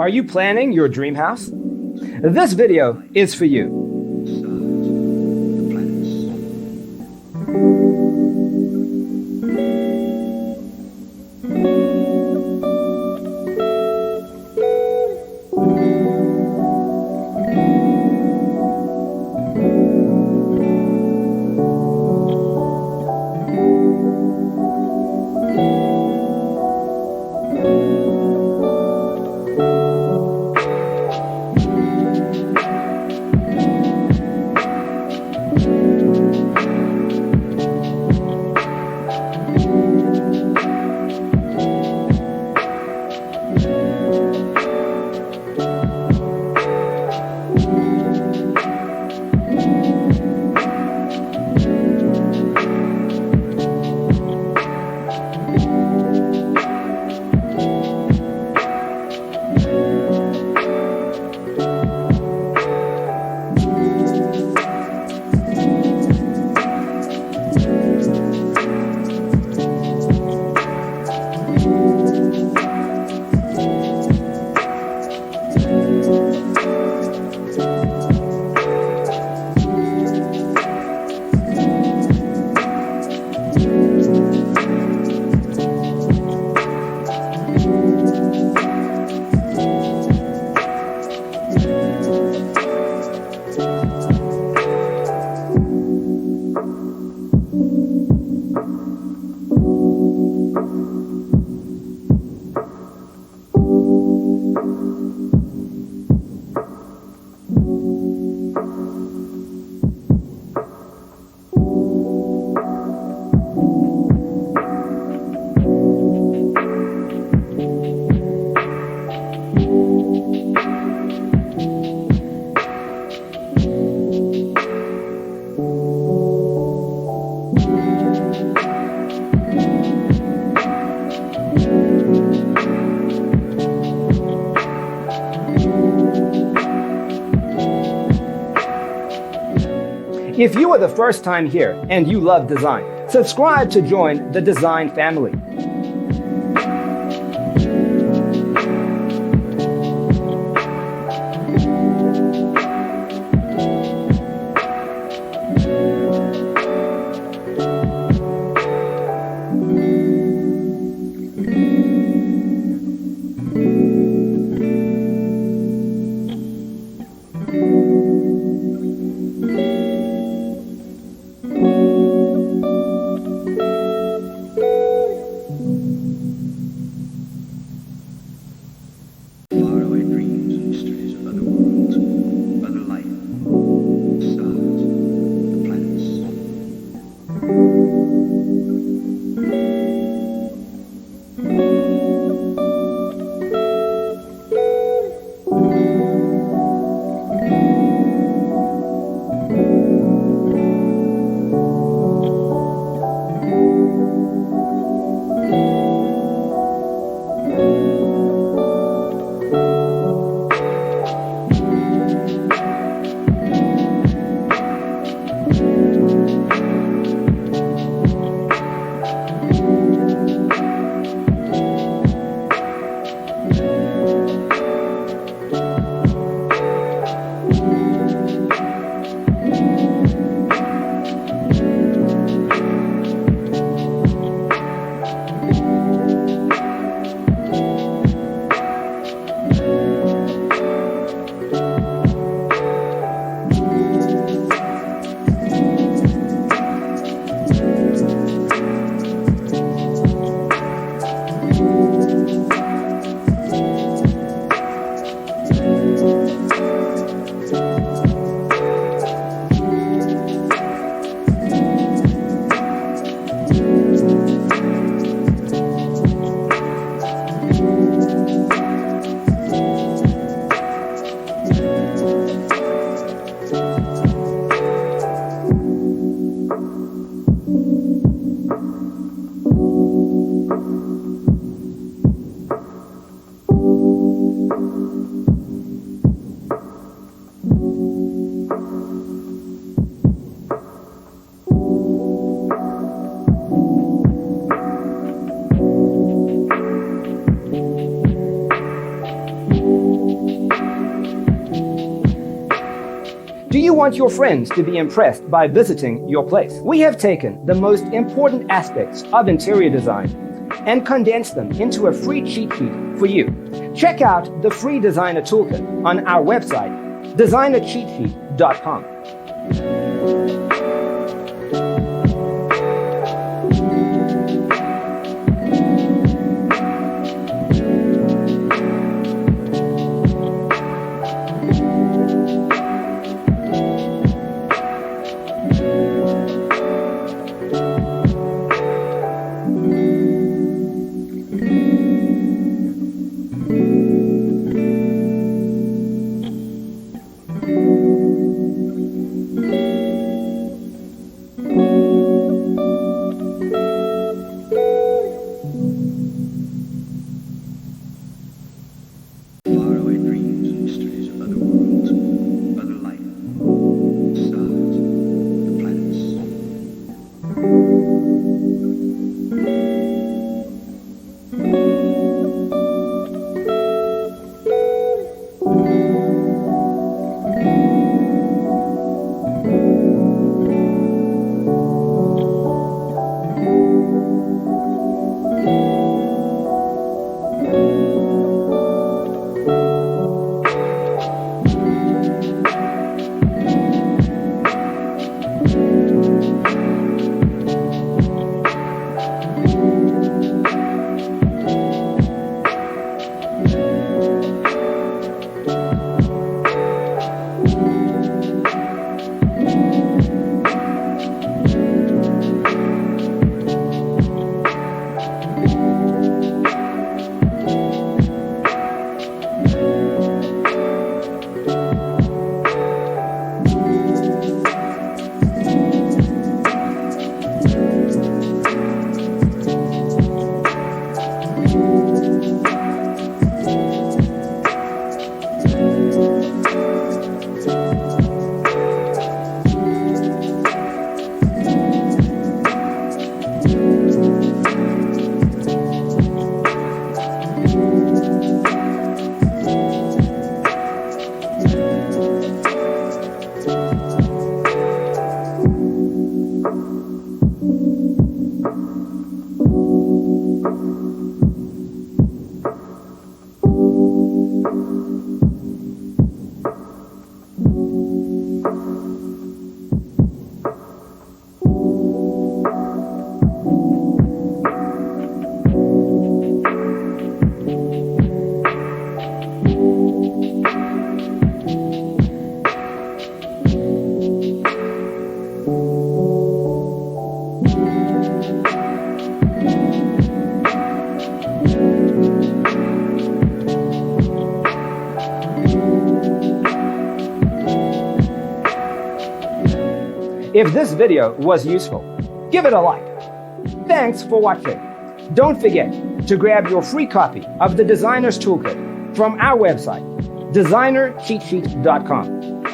Are you planning your dream house? This video is for you. If you are the first time here and you love design, subscribe to join the design family. Do you want your friends to be impressed by visiting your place? We have taken the most important aspects of interior design and condensed them into a free cheat sheet for you. Check out the free designer toolkit on our website, designercheatsheet.com. Faraway dreams and mysteries of other worlds, other life, stars, the planets. If this video was useful, give it a like. Thanks for watching. Don't forget to grab your free copy of the Designer's Toolkit from our website, designercheatsheet.com.